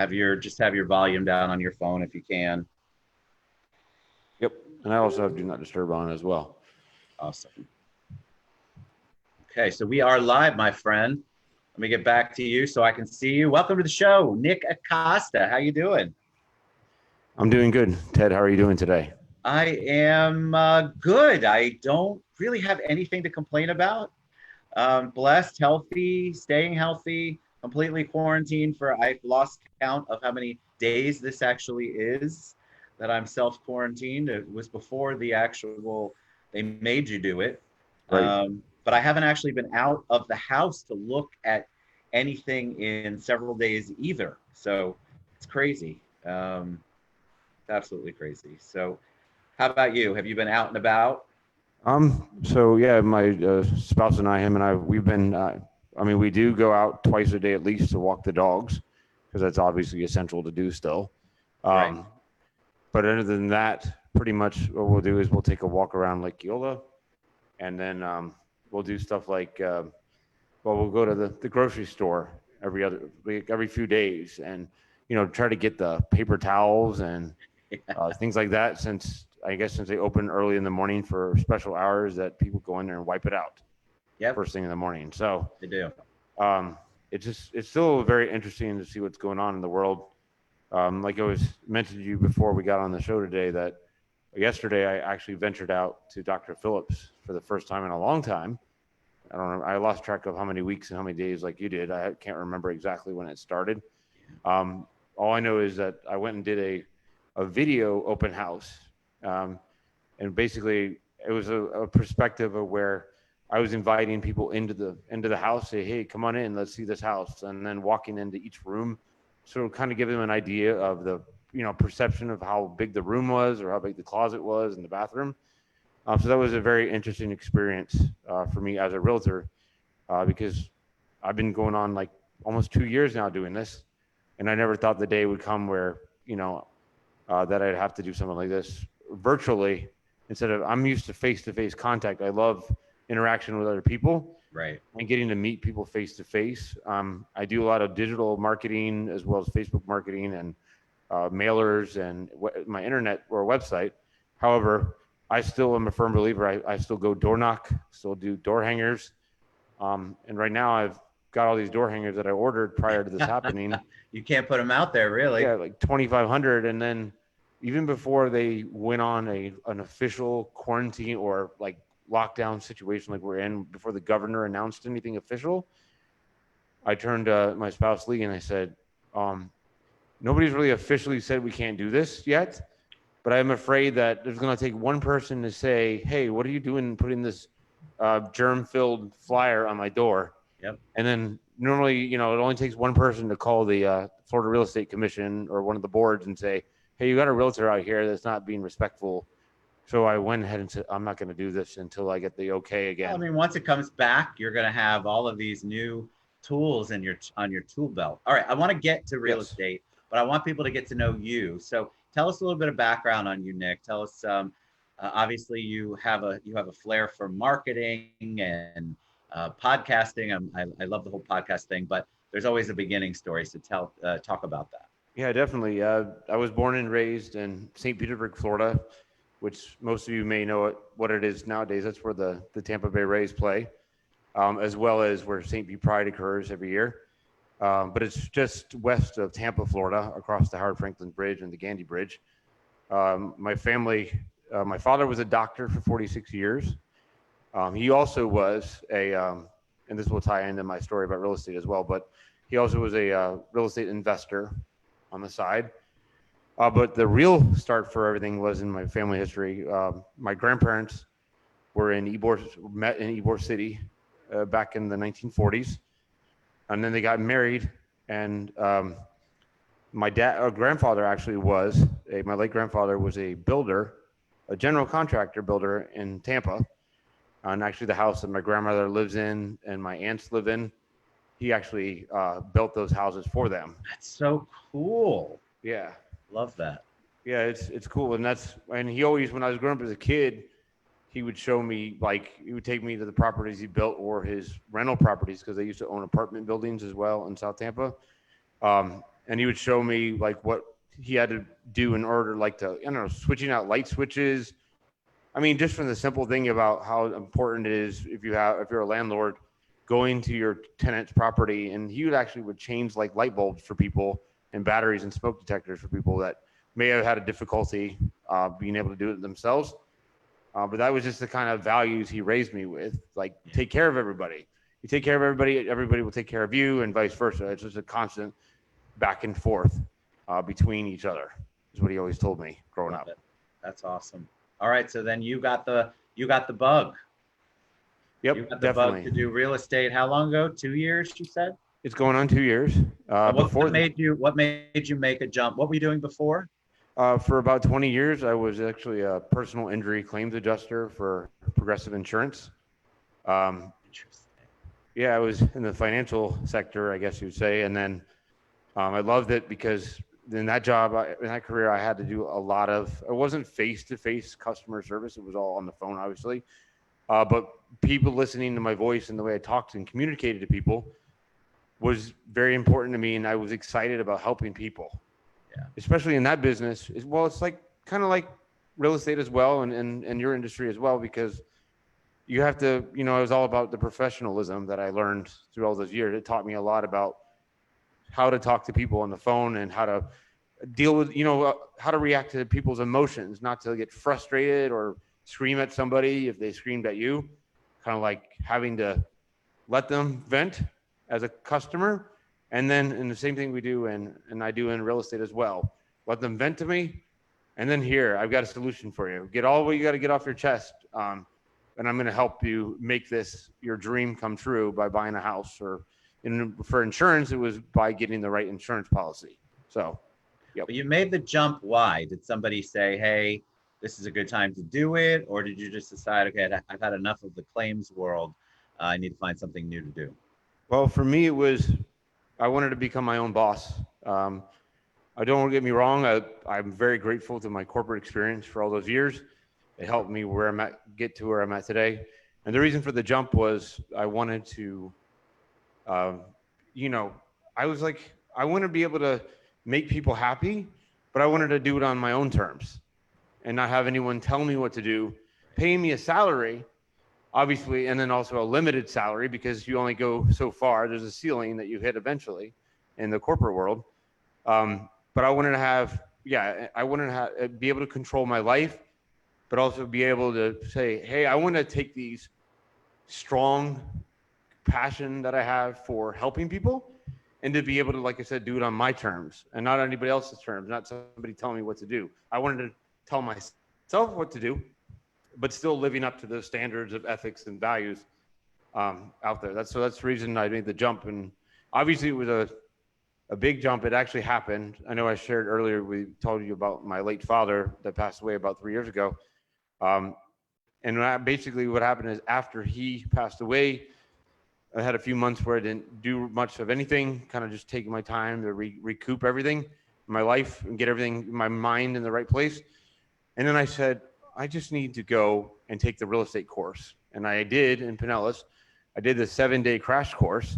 Have your volume down on your phone if you can. Yep. And I also have do not disturb on as well. Awesome. Okay, so we are live, my friend. Let me get back to you so I can see you. Welcome to the show, Nick Acosta. How you doing? I'm doing good. Ted, how are you doing today? I am good. I don't really have anything to complain about. Blessed, healthy, staying healthy, completely quarantined for I've lost count of how many days this actually is that I'm self quarantined. It was before the actual they made you do it. Right. But I haven't actually been out of the house to look at anything in several days either. So it's crazy. Absolutely crazy. So how about you? Have you been out and about? So yeah, my spouse and I, him and I, we've been, I mean, we do go out twice a day at least to walk the dogs because that's obviously essential to do still. Right. Um, but other than that, pretty much what we'll do is we'll take a walk around Lake Eola and then we'll do stuff like, we'll go to the grocery store every few days and, try to get the paper towels and things like that. Since they open early in the morning for special hours, that people go in there and wipe it out Yep, first thing in the morning. So they do. um, it's still very interesting to see what's going on in the world. Like I was mentioned to you before we got on the show today, that yesterday I actually ventured out to Dr. Phillips for the first time in a long time. I don't know. I lost track of how many weeks and how many days like you did. I can't remember exactly when it started. Um, all I know is that I went and did a video open house. Um, and basically it was a perspective of where I was inviting people into the house, say, hey, come on in, let's see this house, and then walking into each room, so kind of give them an idea of the perception of how big the room was or how big the closet was in the bathroom. So that was a very interesting experience for me as a realtor because I've been going on like almost 2 years now doing this, and I never thought the day would come where that I'd have to do something like this virtually instead of I'm used to face contact. I love interaction with other people Right. and getting to meet people face to face. I do a lot of digital marketing as well as Facebook marketing and mailers and my internet or website. However, I still am a firm believer. I still go door knock, still do door hangers. And right now I've got all these door hangers that I ordered prior to this happening. You can't put them out there, really. Yeah, like 2,500, and then even before they went on an official quarantine or like lockdown situation like we're in, before the governor announced anything official, I turned to my spouse Lee and I said, um, nobody's really officially said we can't do this yet, but I'm afraid that there's going to take one person to say, hey, what are you doing putting this germ-filled flyer on my door? Yep. And then normally, it only takes one person to call the Florida Real Estate Commission or one of the boards and say, hey, you got a realtor out here that's not being respectful. So I went ahead and said, I'm not going to do this until I get the okay Well, I again. mean, once it comes back, you're going to have all of these new tools in your on your tool belt. All right, I want to get to real Yes. estate, but I want people to get to know you. So tell us a little bit of background on you, Nick. Tell us. Obviously, you have a flair for marketing and podcasting. I love the whole podcast thing, but there's always a beginning story. So talk about that. Yeah, definitely. I was born and raised in St. Petersburg, Florida, which most of you may know what it is nowadays. That's where the Tampa Bay Rays play, as well as where St. Pete Pride occurs every year. But it's just west of Tampa, Florida, across the Howard Franklin Bridge and the Gandy Bridge. My family, my father was a doctor for 46 years. He also was and this will tie into my story about real estate as well, but he also was a real estate investor on the side. But the real start for everything was in my family history. My grandparents were met in Ybor City back in the 1940s, and then they got married. And grandfather actually my late grandfather was a builder, a general contractor builder in Tampa. And actually, the house that my grandmother lives in and my aunts live in, he actually built those houses for them. That's so cool. Yeah. Love that. Yeah, it's cool, and he always, when I was growing up as a kid, he would show me, like, he would take me to the properties he built or his rental properties because they used to own apartment buildings as well in South Tampa, And he would show me like what he had to do in order, like to, I don't know, switching out light switches. I mean, just from the simple thing about how important it is if you're a landlord going to your tenant's property, and he would change like light bulbs for people and batteries and smoke detectors for people that may have had a difficulty being able to do it themselves. But that was just the kind of values he raised me with, like take care of everybody. You take care of everybody, everybody will take care of you, and vice versa. It's just a constant back and forth between each other. Is what he always told me growing up. That's awesome. All right, so then you got the bug. Yep, you got the definitely. bug to do real estate. How long ago? 2 years, you said? It's going on 2 years. What made you make a jump? What were you doing before? For about 20 years, I was actually a personal injury claims adjuster for Progressive Insurance. Interesting. Yeah, I was in the financial sector, I guess you'd say. And then I loved it because in that job, in that career, I had to do a lot of, it wasn't face-to-face customer service. It was all on the phone, obviously. But people listening to my voice and the way I talked and communicated to people was very important to me. And I was excited about helping people. Yeah. Especially in that business. Well, it's like kind of like real estate as well, and your industry as well, because you have to, it was all about the professionalism that I learned through all those years. It taught me a lot about how to talk to people on the phone and how to deal with, how to react to people's emotions, not to get frustrated or scream at somebody if they screamed at you, kind of like having to let them vent as a customer. And then, and the same thing we do, and I do in real estate as well. Let them vent to me, and then here, I've got a solution for you. Get all what you got to get off your chest, and I'm going to help you make this your dream come true by buying a house, or for insurance, it was by getting the right insurance policy. So, yep. But you made the jump. Why? Did somebody say, "Hey, this is a good time to do it," or did you just decide, "Okay, I've had enough of the claims world. I need to find something new to do"? Well, for me, it was. I wanted to become my own boss. I don't get me wrong. I'm very grateful to my corporate experience for all those years. It helped me get to where I'm at today. And the reason for the jump was I wanted to, I was like, I want to be able to make people happy, but I wanted to do it on my own terms and not have anyone tell me what to do, paying me a salary, obviously, and then also a limited salary because you only go so far. There's a ceiling that you hit eventually in the corporate world. But I wanted to be able to control my life, but also be able to say, hey, I want to take these strong passion that I have for helping people and to be able to, like I said, do it on my terms and not anybody else's terms, not somebody telling me what to do. I wanted to tell myself what to do, but still living up to the standards of ethics and values out there. That's the reason I made the jump. And obviously it was a big jump. It actually happened. I know I shared earlier, we told you about my late father that passed away about 3 years ago. And basically what happened is after he passed away, I had a few months where I didn't do much of anything, kind of just taking my time to recoup everything in my life and get everything, my mind in the right place. And then I said, I just need to go and take the real estate course. And I did in Pinellas. I did the 7-day crash course.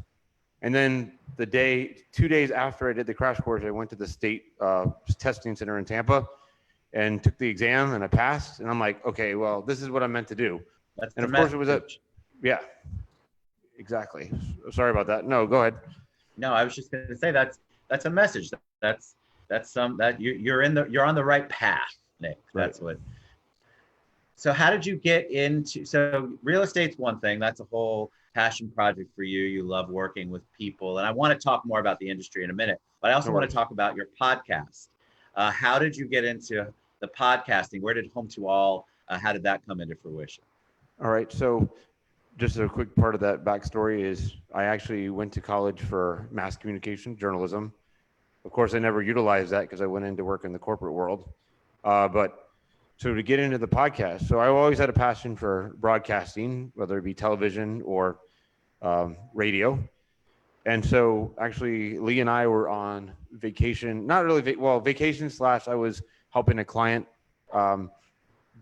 And then 2 days after I did the crash course, I went to the state testing center in Tampa and took the exam and I passed. And I'm like, okay, well, this is what I'm meant to do. And of course it was yeah, exactly. Sorry about that. No, go ahead. No, I was just going to say that's a message. That's you're on the right path, Nick. That's right. So how did you get into, so real estate's one thing, that's a whole passion project for you. You love working with people. And I want to talk more about the industry in a minute, but I also want to talk about your podcast. How did you get into the podcasting? Where did Home to All, how did that come into fruition? All right. So just a quick part of that backstory is I actually went to college for mass communication, journalism. Of course, I never utilized that because I went into work in the corporate world. So to get into the podcast, so I always had a passion for broadcasting, whether it be television or radio. And so actually Lee and I were on vacation, not really, vacation / I was helping a client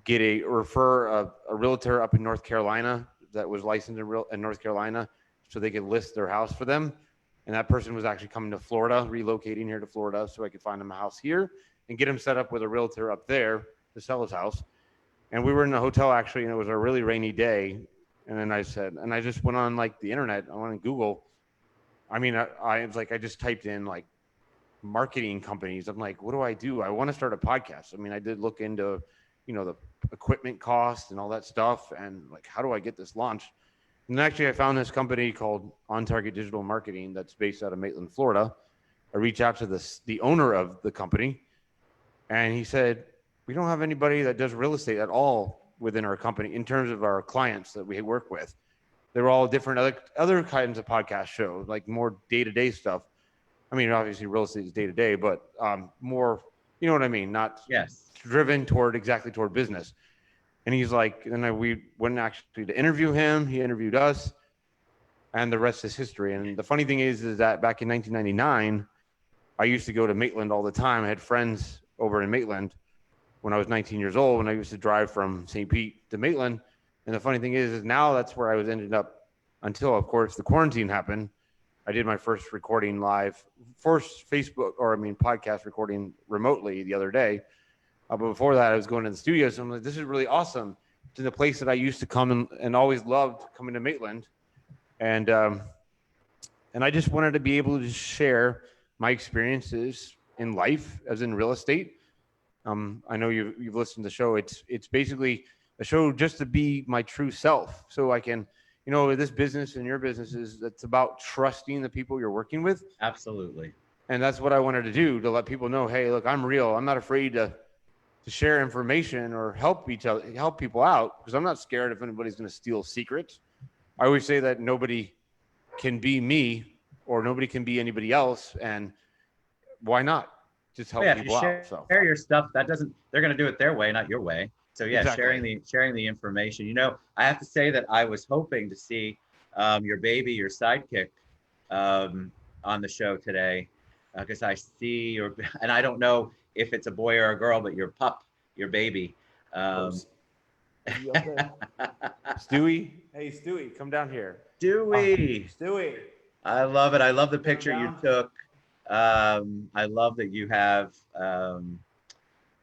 refer a realtor up in North Carolina that was licensed in North Carolina so they could list their house for them. And that person was actually coming to Florida, relocating here to Florida, so I could find him a house here and get him set up with a realtor up there to sell his house. And we were in a hotel actually, and it was a really rainy day. And then I said, and I just went on like the internet, I went on Google. I mean, I was like, I just typed in like marketing companies. I'm like, what do I do? I want to start a podcast. I mean, I did look into, the equipment costs and all that stuff, and like, how do I get this launched? And actually, I found this company called On Target Digital Marketing that's based out of Maitland, Florida. I reached out to the owner of the company, and he said, we don't have anybody that does real estate at all within our company in terms of our clients that we work with. They're all different other kinds of podcast shows, like more day-to-day stuff. I mean, obviously real estate is day-to-day, but more, you know what I mean? Not driven toward business. And he's like, and we went actually to interview him. He interviewed us, and the rest is history. And the funny thing is that back in 1999, I used to go to Maitland all the time. I had friends over in Maitland when I was 19 years old, and I used to drive from St. Pete to Maitland. And the funny thing is now that's where I was ended up until, of course, the quarantine happened. I did my first podcast recording remotely the other day. But before that, I was going to the studio. So I'm like, this is really awesome. To the place that I used to come and always loved coming to Maitland. And I just wanted to be able to share my experiences in life as in real estate. I know you've listened to the show. It's basically a show just to be my true self. So I can, this business and your business it's about trusting the people you're working with. Absolutely. And that's what I wanted to do, to let people know, hey, look, I'm real. I'm not afraid to share information or help people out, because I'm not scared if anybody's going to steal secrets. I always say that nobody can be me or nobody can be anybody else. And why not just help people out? So share your stuff. They're going to do it their way, not your way. So yeah, exactly. sharing the information. I have to say that I was hoping to see your baby, your sidekick, on the show today, because I see and I don't know if it's a boy or a girl, but your baby. Stewie, hey Stewie, come down here. Stewie. I love it. I love the picture you took. I love that you have,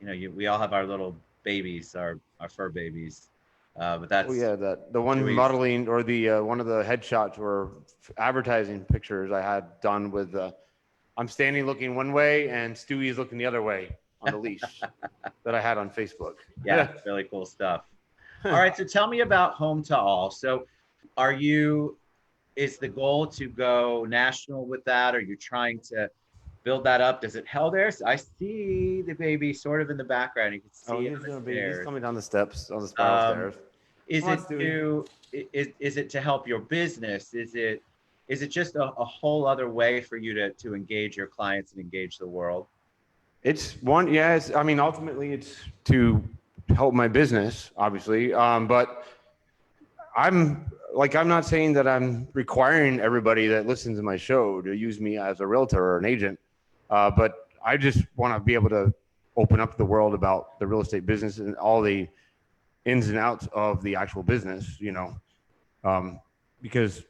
we all have our little babies, our fur babies. But that's the one Stewie's modeling, or the one of the headshots or advertising pictures I had done with I'm standing looking one way and Stewie is looking the other way on the leash that I had on Facebook. Yeah, really cool stuff. All right, so tell me about Home to All. So is the goal to go national with that? Are you trying to build that up? Does it held there? So I see the baby sort of in the background. You can see he's coming down the steps on the spiral stairs. Is it to help your business? Is it just a whole other way for you to engage your clients and engage the world? It's one, yes. I mean, ultimately, it's to help my business, obviously. But I'm not saying that I'm requiring everybody that listens to my show to use me as a realtor or an agent. But I just want to be able to open up the world about the real estate business and all the ins and outs of the actual business, because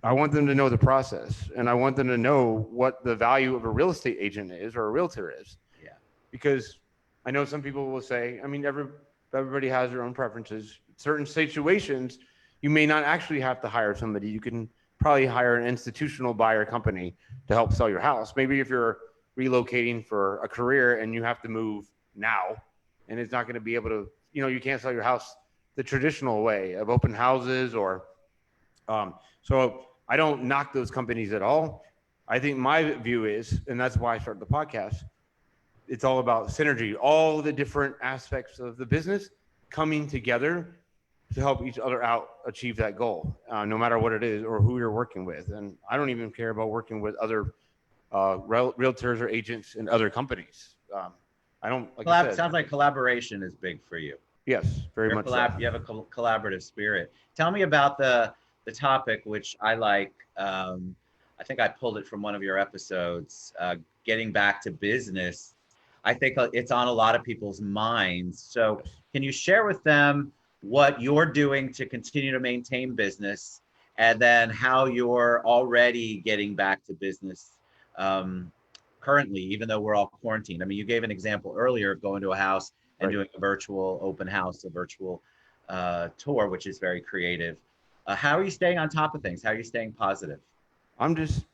I want them to know the process, and I want them to know what the value of a real estate agent is or a realtor is. Yeah. Because I know some people will say, I mean, everybody has their own preferences. Certain situations, you may not actually have to hire somebody. You can probably hire an institutional buyer company to help sell your house. Maybe if you're relocating for a career and you have to move now, and it's not going to be able to, you can't sell your house the traditional way of open houses or, so I don't knock those companies at all. I think my view is, and that's why I started the podcast, it's all about synergy, all the different aspects of the business coming together to help each other out achieve that goal, no matter what it is or who you're working with. And I don't even care about working with other realtors or agents in other companies. I don't like. I said, sounds like collaboration is big for you. Yes, very much so. You have a collaborative spirit. Tell me about the topic, which I like. I think I pulled it from one of your episodes, getting back to business. I think it's on a lot of people's minds. So can you share with them what you're doing to continue to maintain business and then how you're already getting back to business um, currently, even though we're all quarantined. I mean, you gave an example earlier of going to a house and Right. doing a virtual open house, a virtual tour, which is very creative. How are you staying on top of things? How are you staying positive? I'm just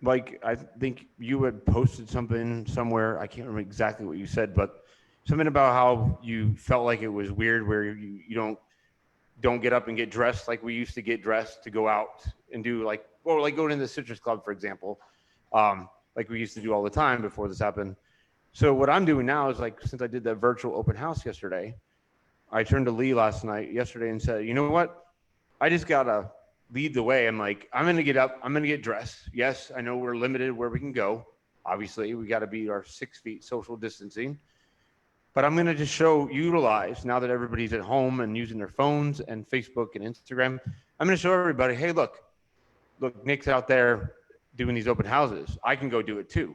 like, I think you had posted something somewhere. I can't remember exactly what you said, but something about how you felt like it was weird where you don't get up and get dressed like we used to get dressed to go out and do, like, or like going to the Citrus Club, for example, like we used to do all the time before this happened. So what I'm doing now is, like, since I did that virtual open house yesterday, I turned to Lee yesterday and said, you know what? I just gotta lead the way. I'm like, I'm gonna get up, I'm gonna get dressed. Yes, I know we're limited where we can go. Obviously, we got to be our 6 feet social distancing. But I'm gonna just utilize, now that everybody's at home and using their phones and Facebook and Instagram. I'm gonna show everybody, hey, look, Nick's out there doing these open houses. I can go do it too.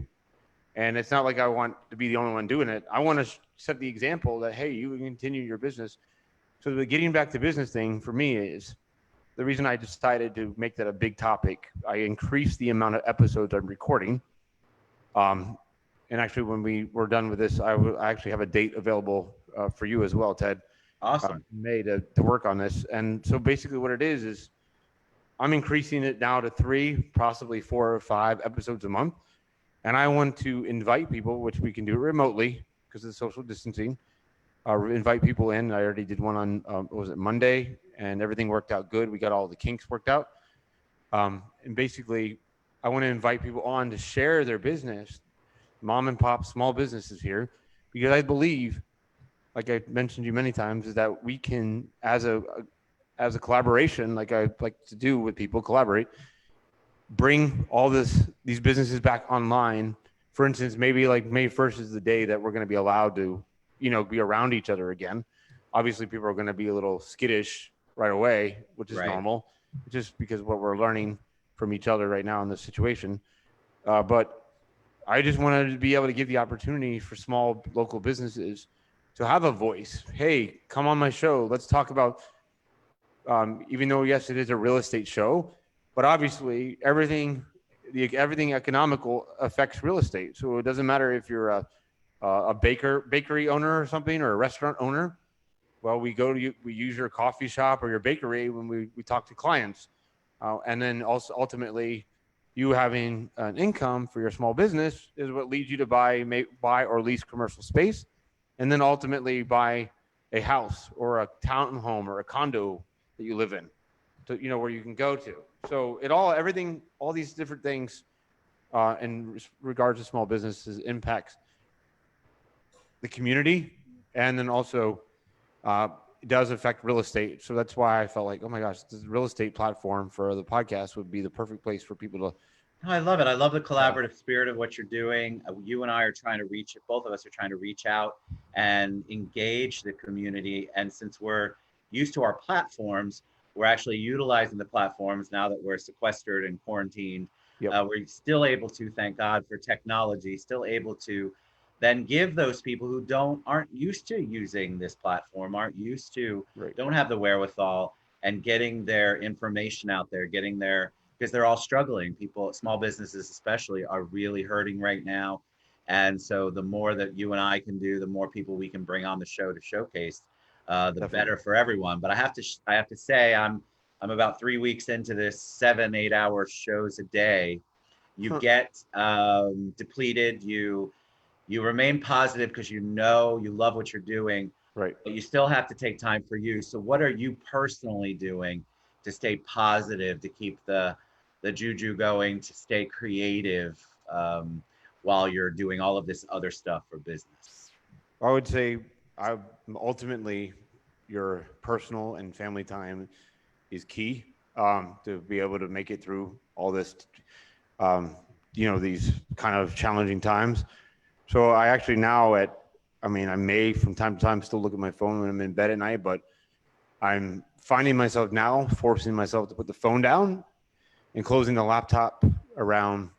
And it's not like I want to be the only one doing it. I want to set the example that, hey, you can continue your business. So the getting back to business thing for me is the reason I decided to make that a big topic. I increased the amount of episodes I'm recording. And actually, when we were done with this, I actually have a date available for you as well, Ted. Awesome. May to work on this. And so basically what it is I'm increasing it now to 3, possibly 4 or 5 episodes a month. And I want to invite people, which we can do remotely because of the social distancing, invite people in. I already did one on, was it Monday? And everything worked out good. We got all the kinks worked out. And basically, I want to invite people on to share their business, mom and pop small businesses here, because I believe, like I mentioned you many times, is that we can, as a collaboration, like I like to do with people, collaborate, bring all these businesses back online. For instance, maybe like May 1st is the day that we're going to be allowed to, be around each other again. Obviously, people are going to be a little skittish right away, which is normal, just because what we're learning from each other right now in this situation. But I just wanted to be able to give the opportunity for small local businesses to have a voice. Hey, come on my show. Let's talk about, even though, yes, it is a real estate show, but obviously everything economical affects real estate. So it doesn't matter if you're a bakery owner or something, or a restaurant owner. Well, we use your coffee shop or your bakery when we talk to clients. And then also ultimately you having an income for your small business is what leads you to buy or lease commercial space. And then ultimately buy a house or a townhome or a condo that you live in, to, where you can go to. So everything, all these different things in regards to small businesses impacts the community, and then also it does affect real estate. So that's why I felt like, oh my gosh, this real estate platform for the podcast would be the perfect place for people to. Oh, I love it. I love the collaborative spirit of what you're doing. You and I are trying to both of us are trying to reach out and engage the community. And since we're used to our platforms, we're actually utilizing the platforms now that we're sequestered and quarantined. Yep. We're still able to, thank God for technology, still able to then give those people who aren't used to using this platform, don't have the wherewithal, and getting their information out there, because they're all struggling. People, small businesses especially, are really hurting right now. And so the more that you and I can do, the more people we can bring on the show to showcase, the Definitely. better for everyone. But I have to say, I'm about 3 weeks into this 7-8 hour shows a day. You get depleted. You remain positive because you love what you're doing. Right. But you still have to take time for you. So what are you personally doing to stay positive, to keep the juju going, to stay creative while you're doing all of this other stuff for business? I would say ultimately your personal and family time is key to be able to make it through all this, these kind of challenging times. So I actually I may from time to time still look at my phone when I'm in bed at night, but I'm finding myself now forcing myself to put the phone down and closing the laptop around,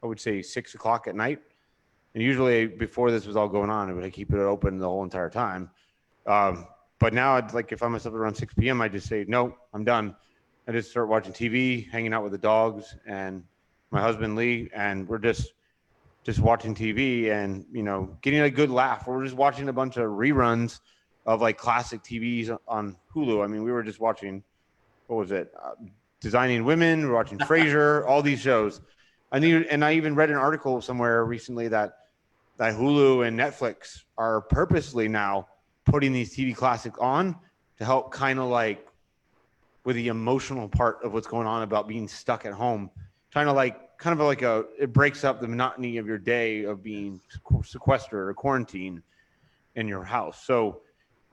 I would say, 6 o'clock at night. And usually before this was all going on, I would keep it open the whole entire time. But now, like, if I myself around 6 p.m., I just say, no, I'm done. I just start watching TV, hanging out with the dogs and my husband Lee, and we're just watching TV and getting a good laugh. We're just watching a bunch of reruns of like classic TVs on Hulu. I mean, we were just watching, what was it? Designing Women. We're watching Frasier. All these shows. I even read an article somewhere recently that Hulu and Netflix are purposely now putting these TV classics on to help kind of like with the emotional part of what's going on about being stuck at home, trying to like kind of like it breaks up the monotony of your day of being sequestered or quarantined in your house. So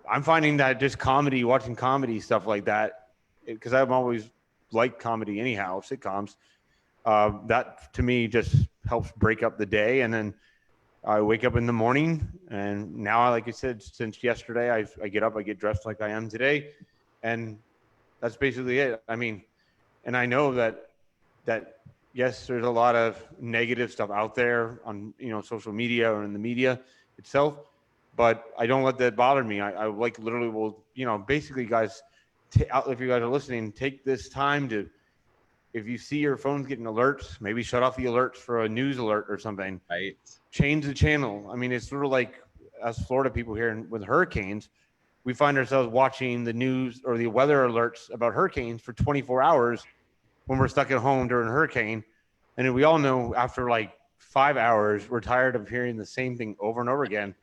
I'm finding that just watching comedy stuff like that, because I've always liked comedy anyhow, sitcoms. That to me just helps break up the day, and then I wake up in the morning, and now, like I said, since yesterday, I get up, I get dressed like I am today, and that's basically it. I mean, and I know that yes, there's a lot of negative stuff out there on social media or in the media itself, but I don't let that bother me. I like literally will basically, guys, if you guys are listening, take this time to, if you see your phone's getting alerts, maybe shut off the alerts for a news alert or something. Right. Change the channel. I mean, it's sort of like us Florida people here with hurricanes. We find ourselves watching the news or the weather alerts about hurricanes for 24 hours when we're stuck at home during a hurricane. And we all know after like 5 hours, we're tired of hearing the same thing over and over again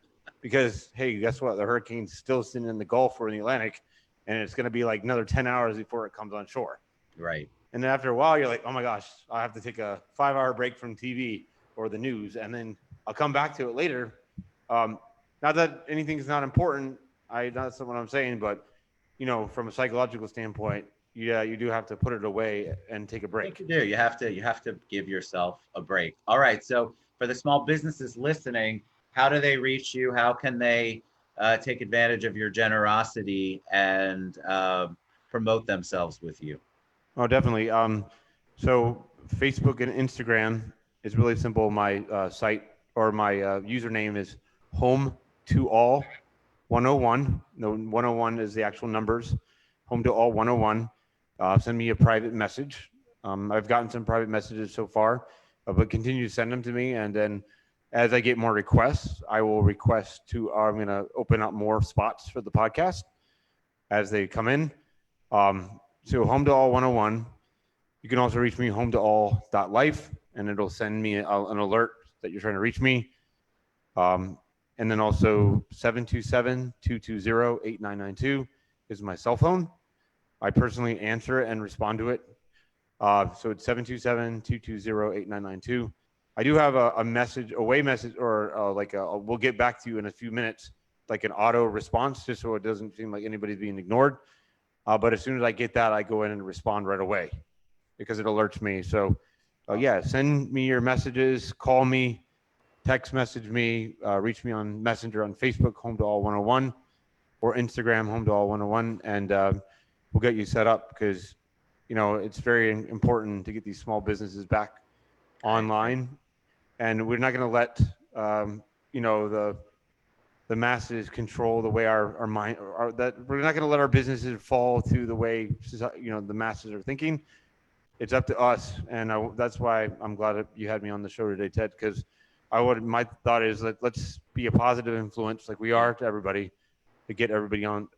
because, hey, guess what? The hurricane's still sitting in the Gulf or in the Atlantic, and it's going to be like another 10 hours before it comes on shore. Right. And then after a while, you're like, oh my gosh, I have to take a 5-hour break from TV or the news, and then I'll come back to it later. Not that anything's not important. That's not what I'm saying, but from a psychological standpoint, yeah, you do have to put it away and take a break. You do. You have to give yourself a break. All right. So for the small businesses listening, how do they reach you? How can they take advantage of your generosity and promote themselves with you? Oh, definitely. So Facebook and Instagram is really simple. My site or my username is home to all 101. No, 101 is the actual numbers. Home to all 101. Send me a private message. I've gotten some private messages so far, but continue to send them to me. And then as I get more requests, I will request to, I'm going to open up more spots for the podcast as they come in. So home to all 101. You can also reach me home to all.life, and it'll send me an alert that you're trying to reach me. And then also 727-220-8992 is my cell phone. I personally answer it and respond to it. So it's 727-220-8992. I do have a message, or we'll get back to you in a few minutes, like an auto response, just so it doesn't seem like anybody's being ignored. But as soon as I get that, I go in and respond right away because it alerts me. So yeah, send me your messages, call me, text message me, reach me on Messenger on Facebook, Home to All 101, or Instagram, Home to All 101, and we'll get you set up because, it's very important to get these small businesses back online. And we're not going to let, the masses control the way our mind, that we're not going to let our businesses fall to the way, the masses are thinking. It's up to us. And that's why I'm glad that you had me on the show today, Ted, because my thought is that let's be a positive influence like we are to everybody, to get everybody on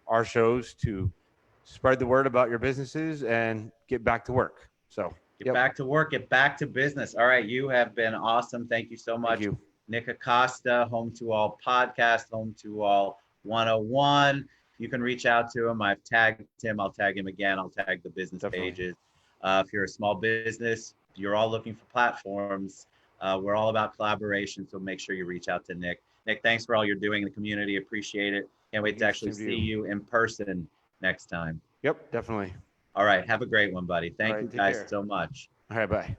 our shows, to spread the word about your businesses and get back to work. So get back to work, get back to business. All right. You have been awesome. Thank you so much. Thank you. Nick Acosta, Home to All podcast, Home to All 101. You can reach out to him. I've tagged him. I'll tag him again. I'll tag the business pages. If you're a small business, you're all looking for platforms. We're all about collaboration. So make sure you reach out to Nick. Nick, thanks for all you're doing in the community. Appreciate it. Can't wait to actually see you in person next time. Yep, definitely. All right. Have a great one, buddy. Thank you guys so much. All right. Bye.